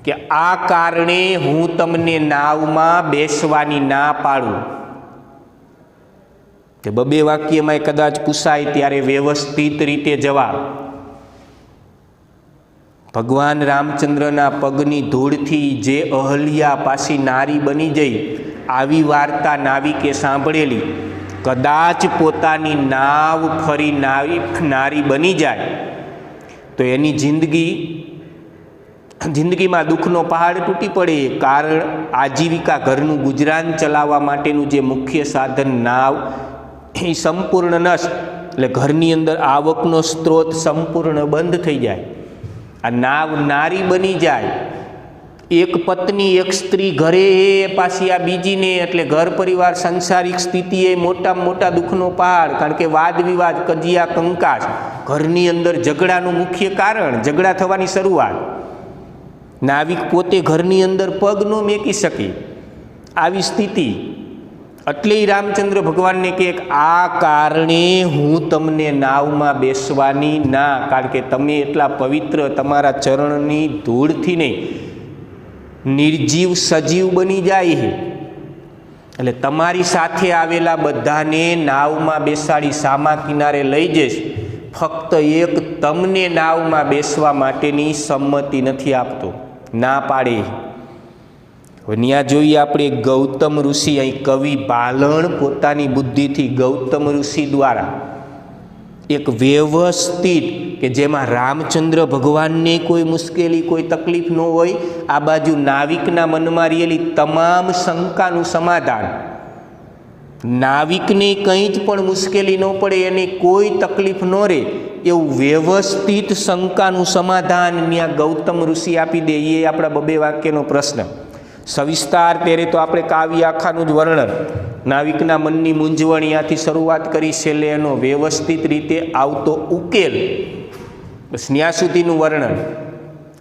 કે આ કારણે હું તમને નાવમાં બેસવાની ના પાડું. કે બબે વાક્યમાં કદાચ પૂછાય ત્યારે વ્યવસ્થિત રીતે જવાબ. ભગવાન રામચંદ્રના પગની ધૂળથી જે અહલ્યા પાછી નારી બની જઈ, આવી વાર્તા નાવિકે સાંભળેલી. કદાચ પોતાની નાવ ફરી નારી બની જાય તો એની જિંદગીમાં દુઃખનો પહાડ તૂટી પડે. કારણ આજીવિકા, ઘરનું ગુજરાન ચલાવવા માટેનું જે મુખ્ય સાધન નાવ એ સંપૂર્ણ નષ્ટ. એટલે ઘરની અંદર આવકનો સ્ત્રોત સંપૂર્ણ બંધ થઈ જાય. આ નાવ નારી બની જાય એક પત્ની એક સ્ત્રી ઘરે પાછી આ બીજીને, એટલે ઘર પરિવાર સાંસારિક સ્થિતિ એ મોટામાં મોટા દુઃખનો પહાડ. કારણ કે વાદ વિવાદ, કજિયા, કંકાસ, ઘરની અંદર ઝઘડાનું મુખ્ય કારણ, ઝઘડા થવાની શરૂઆત. નાવિક પોતે ઘરની અંદર પગ ન મેકી શકે, આવી સ્થિતિ. એટલે રામચંદ્ર ભગવાનને કહે આ કારણે હું તમને નાવમાં બેસવાની ના, કારણ કે તમે એટલા પવિત્ર, તમારા ચરણની ધૂળથી નહીં નિર્જીવ સજીવ બની જાય છે. એટલે તમારી સાથે આવેલા બધાને નાવમાં બેસાડી સામા કિનારે લઈ જઈશ, ફક્ત એક તમને નાવમાં બેસવા માટેની સંમતિ નથી આપતો, ના પાડે. હવે ત્યાં જોઈએ આપણે ગૌતમ ઋષિ, અહીં કવિ બાલણ પોતાની બુદ્ધિથી ગૌતમ ઋષિ દ્વારા એક વ્યવસ્થિત, કે જેમાં રામચંદ્ર ભગવાનને કોઈ મુશ્કેલી, કોઈ તકલીફ ન હોય, આ બાજુ નાવિકના મનમાં રહેલી તમામ શંકાનું સમાધાન, નાવિકને કંઈ જ પણ મુશ્કેલી ન પડે, એને કોઈ તકલીફ ન રહે એવું વ્યવસ્થિત શંકાનું સમાધાન ત્યાં ગૌતમ ઋષિ આપી દે. એ આપણા બબે વાક્યનો પ્રશ્ન. સવિસ્તાર તેરે તો આપણે કાવ્ય આખાનું જ વર્ણન, નાવિકના મનની મૂંઝવણ ત્યાંથી શરૂઆત કરી, છેલ્લે એનો વ્યવસ્થિત રીતે આવતો ઉકેલ, બસ ત્યાં સુધીનું વર્ણન.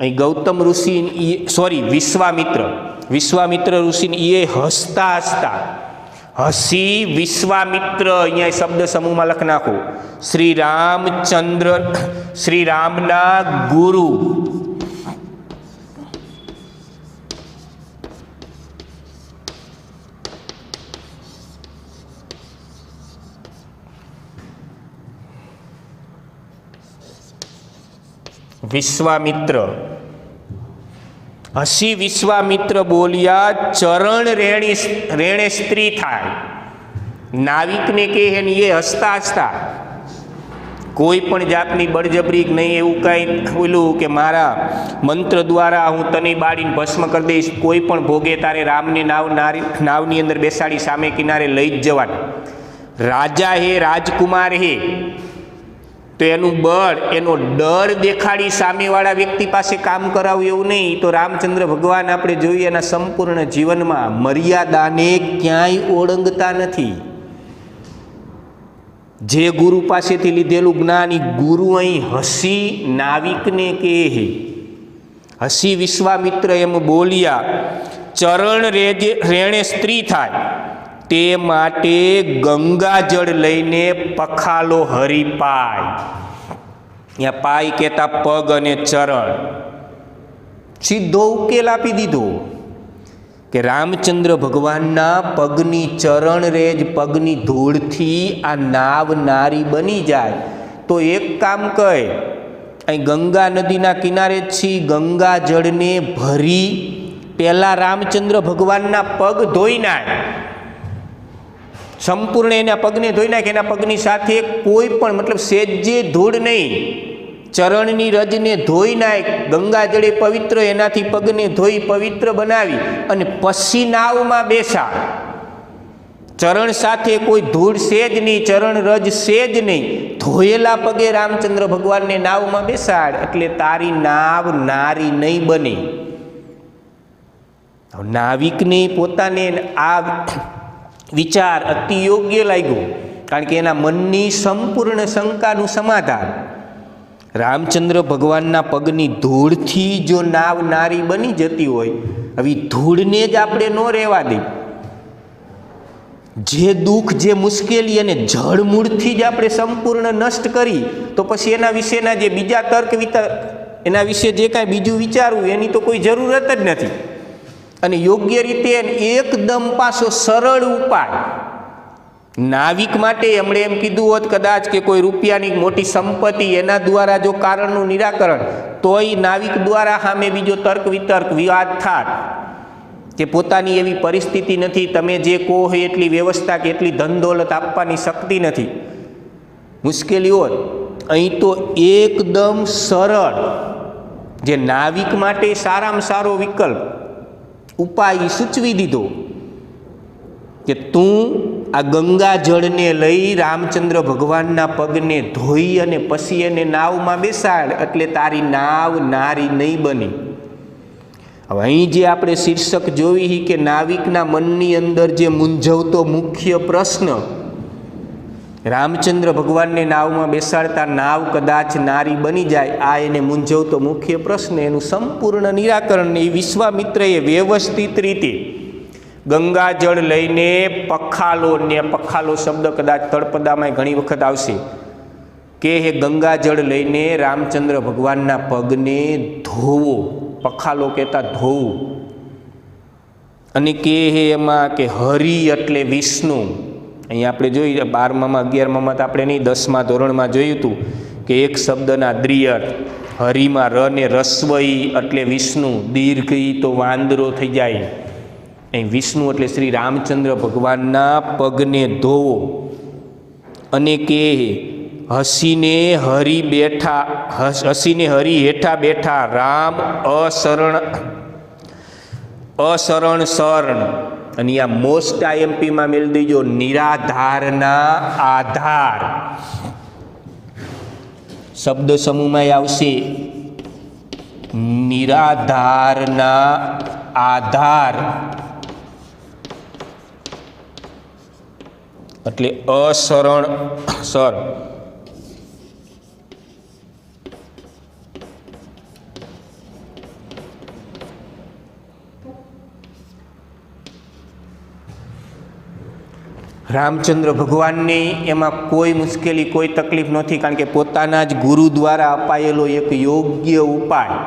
અહીં ગૌતમ ઋષિ, વિશ્વામિત્ર ઋષિને એ હસતા હસતા, હસી વિશ્વામિત્ર, અહીંયા શબ્દ સમૂહમાં લખ નાખો. શ્રી રામના ગુરુ વિશ્વામિત્ર, હસી વિશ્વામિત્ર બોલ્યા ચરણ રેણે સ્ત્રી થાય. નાવિકને કહે ને એ હસતા હસતા, કોઈ પણ જાતની બળજબરી નહીં, એવું કાંઈ બોલું કે મારા મંત્ર દ્વારા હું તને બાળીને ભસ્મ કરી દઈશ, કોઈ પણ ભોગે તારે રામને નાવની અંદર બેસાડી સામે કિનારે લઈ જ જવાના. રાજા હે, રાજકુમાર હે, તો એનું બળ, એનો ડર દેખાડી સામેવાળા વ્યક્તિ પાસે કામ કરાવું એવું નહીં. તો રામચંદ્ર ભગવાન આપણે જોઈએ એના સંપૂર્ણ જીવનમાં મર્યાદાને ક્યાંય ઓળંગતા નથી. જે ગુરુ પાસેથી લીધેલું જ્ઞાન, ગુરુ અહીં હસી નાવિકને કહે, હસી વિશ્વામિત્ર એમ બોલ્યા ચરણ રેણે સ્ત્રી થાય, તે માટે ગંગાજળ લઈને પખાલો હરી પાય. ત્યાં પાય કહેતા પગ અને ચરણ. સીધો ઉકેલ આપી દીધો કે રામચંદ્ર ભગવાનના પગની ચરણ રેજ, પગની ધૂળથી આ નાવ નારી બની જાય. તો એક કામ કહે, અહીં ગંગા નદીના કિનારે છી, ગંગા જળને ભરી પહેલા રામચંદ્ર ભગવાનના પગ ધોઈ નાખ, સંપૂર્ણ એના પગને ધોઈ નાખ. એના પગની સાથે કોઈ પણ મતલબ સેજે ધૂળ નહીં, ચરણની રજને ધોઈ નાખ. ગંગા જળે પવિત્ર, એનાથી પગને ધોઈ પવિત્ર બનાવી અને પછી નાવમાં બેસાડ. ચરણ સાથે કોઈ ધૂળ સેજ નહીં, ચરણ રજ સેજ નહીં, ધોયેલા પગે રામચંદ્ર ભગવાનને નાવમાં બેસાડ, એટલે તારી નાવ નારી નહીં બને. નાવિકને પોતાને આ વિચાર અતિ યોગ્ય લાગ્યો, કારણ કે એના મનની સંપૂર્ણ શંકાનું સમાધાન. રામચંદ્ર ભગવાનના પગની ધૂળથી જો નાવ નારી બની જતી હોય, હવે ધૂળને જ આપણે ન રહેવા દઈ. જે દુઃખ, જે મુશ્કેલી અને જળમૂળથી જ આપણે સંપૂર્ણ નષ્ટ કરી, તો પછી એના વિશેના જે બીજા તર્ક વિતર્ક, એના વિશે જે કાંઈ બીજું વિચારવું એની તો કોઈ જરૂરત જ નથી. અને યોગ્ય રીતે એકદમ પાછો સરળ ઉપાય નાવિક માટે એમણે એમ કીધું હોત કદાચ કે કોઈ રૂપિયાની મોટી સંપત્તિ, એના દ્વારા જો કારણનું નિરાકરણ, તોય નાવિક દ્વારા સામે બીજો તર્ક વિતર્ક વિવાદ થાત કે પોતાની એવી પરિસ્થિતિ નથી, તમે જે કહો હોય એટલી વ્યવસ્થા કે એટલી ધન દોલત આપવાની શક્તિ નથી, મુશ્કેલી હોત. અહીં તો એકદમ સરળ, જે નાવિક માટે સારામાં સારો વિકલ્પ ઉપાય સૂચવી દીધો કે તું આ ગંગા જળને લઈ રામચંદ્ર ભગવાનના પગને ધોઈ અને પછી એને નાવમાં બેસાડ, એટલે તારી નાવ નારી નહીં બની. હવે અહીં જે આપણે શીર્ષક જોઈ કે નાવિકના મનની અંદર જે મૂંઝવતો મુખ્ય પ્રશ્ન, રામચંદ્ર ભગવાનને નાવમાં બેસાડતા નાવ કદાચ નારી બની જાય, આ એને મૂંઝવતો મુખ્ય પ્રશ્ન, એનું સંપૂર્ણ નિરાકરણ એ વિશ્વામિત્રએ વ્યવસ્થિત રીતે ગંગાજળ લઈને પખાલો શબ્દ કદાચ તળપદામાં ઘણી વખત આવશે કે હે ગંગાજળ લઈને રામચંદ્ર ભગવાનના પગને ધોવો, પખાલો કહેતા ધોવું, અને કે હે એમાં કે હરિ એટલે વિષ્ણુ. અહીં આપણે જોઈએ 12માં 11માં તો આપણે નહીં, 10મા ધોરણમાં જોયું હતું કે એક શબ્દના દ્રિયર, હરિમાં ર ને રસ્વઈ એટલે વિષ્ણુ, દીર્ઘ ઈ તો વાંદરો થઈ જાય. અહીં વિષ્ણુ એટલે શ્રી રામચંદ્ર ભગવાનના પગને ધોવો, અને કે હસીને હરી હેઠા બેઠા રામ અશરણ શરણ. અને આ મોસ્ટ આઈએમપીમાં મેળ દેજો, નિરાધારના આધાર. શબ્દ સમૂહમાં આવશે નિરાધારના આધાર, એટલે અશરણ સર. રામચંદ્ર ભગવાનની એમાં કોઈ મુશ્કેલી, કોઈ તકલીફ નથી, કારણ કે પોતાના જ ગુરુ દ્વારા અપાયેલો એક યોગ્ય ઉપાય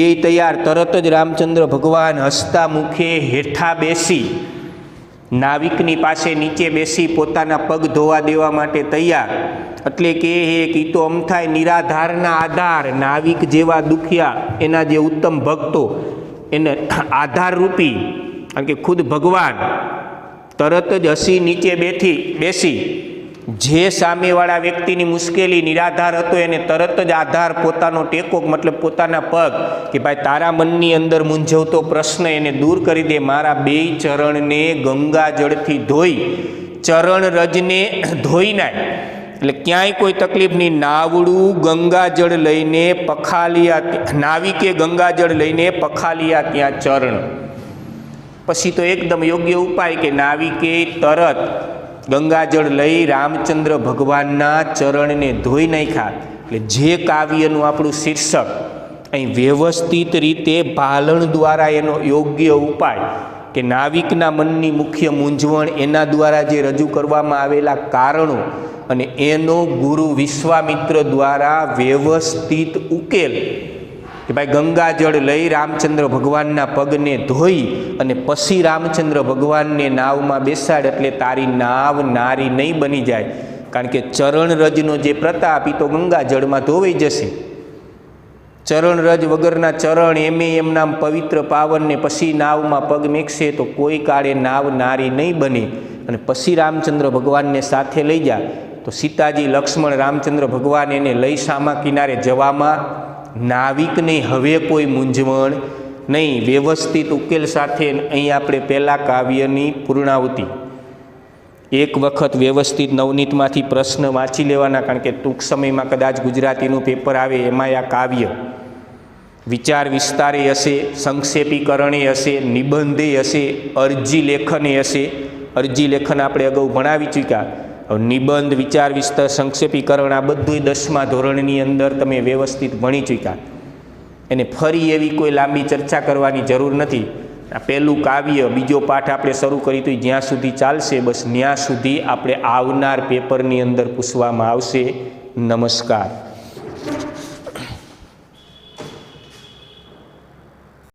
એ તૈયાર. તરત જ રામચંદ્ર ભગવાન હસતા મુખે હેઠા બેસી, નાવિકની પાસે નીચે બેસી પોતાના પગ ધોવા દેવા માટે તૈયાર. એટલે કે એ તો અમથાય નિરાધારના આધાર, નાવિક જેવા દુખિયા, એના જે ઉત્તમ ભક્તો, એને આધારરૂપી, કારણ કે ખુદ ભગવાન તરત જ હસી નીચે બેસી જે સામેવાળા વ્યક્તિની મુશ્કેલી, નિરાધાર હતો, એને તરત જ આધાર, પોતાનો ટેકો, મતલબ પોતાના પગ, કે ભાઈ તારા મનની અંદર મૂંઝવતો પ્રશ્ન એને દૂર કરી દે. મારા 2 ચરણને ગંગાજળથી ધોઈ, ચરણ રજને ધોઈ નાય, એટલે ક્યાંય કોઈ તકલીફ નહીં. નાવડું ગંગાજળ લઈને પખાલિયા, નાવિકે ગંગાજળ લઈને પખાલિયા ત્યાં ચરણ. પછી તો એકદમ યોગ્ય ઉપાય કે નાવિકે તરત ગંગાજળ લઈ રામચંદ્ર ભગવાનના ચરણને ધોઈ નાખ્યા. એટલે જે કાવ્યનું આપણું શીર્ષક અહીં વ્યવસ્થિત રીતે ભાલણ દ્વારા એનો યોગ્ય ઉપાય કે નાવિકના મનની મુખ્ય મૂંઝવણ, એના દ્વારા જે રજૂ કરવામાં આવેલા કારણો અને એનો ગુરુ વિશ્વામિત્ર દ્વારા વ્યવસ્થિત ઉકેલ કે ભાઈ ગંગાજળ લઈ રામચંદ્ર ભગવાનના પગને ધોઈ અને પછી રામચંદ્ર ભગવાનને નાવમાં બેસાડ, એટલે તારી નાવ નારી નહીં બની જાય. કારણ કે ચરણ રજનો જે પ્રતાપ એ તો ગંગાજળમાં ધોવાઈ જશે. ચરણ રજ વગરના ચરણ એમનામ પવિત્ર પાવનને પછી નાવમાં પગ મેકશે તો કોઈ કાળે નાવ નારી નહીં બને. અને પછી રામચંદ્ર ભગવાનને સાથે લઈ જાય તો સીતાજી, લક્ષ્મણ, રામચંદ્ર ભગવાન એને લઈ સામા કિનારે જવામાં નાવિકને હવે કોઈ મૂંઝવણ નહીં. વ્યવસ્થિત ઉકેલ સાથે અહીં આપણે પહેલાં કાવ્યની પૂર્ણાહુતિ. એક વખત વ્યવસ્થિત નવનીતમાંથી પ્રશ્ન વાંચી લેવાના, કારણ કે ટૂંક સમયમાં કદાચ ગુજરાતીનું પેપર આવે, એમાં આ કાવ્ય વિચાર વિસ્તારે હશે, સંક્ષેપીકરણે હશે, નિબંધે હશે, અરજી લેખને હશે. અરજી લેખન આપણે અગાઉ ભણાવી ચૂક્યા. નિબંધ, વિચાર વિસ્તાર, સંક્ષેપીકરણ આ બધું 10મા ધોરણની અંદર તમે વ્યવસ્થિત ભણી ચૂક્યા. એને ફરી એવી કોઈ લાંબી ચર્ચા કરવાની જરૂર નથી. આ પહેલું કાવ્ય, બીજો પાઠ આપણે શરૂ કરી તો જ્યાં સુધી ચાલશે, બસ ત્યાં સુધી આપણે આવનાર પેપરની અંદર પૂછવામાં આવશે. નમસ્કાર.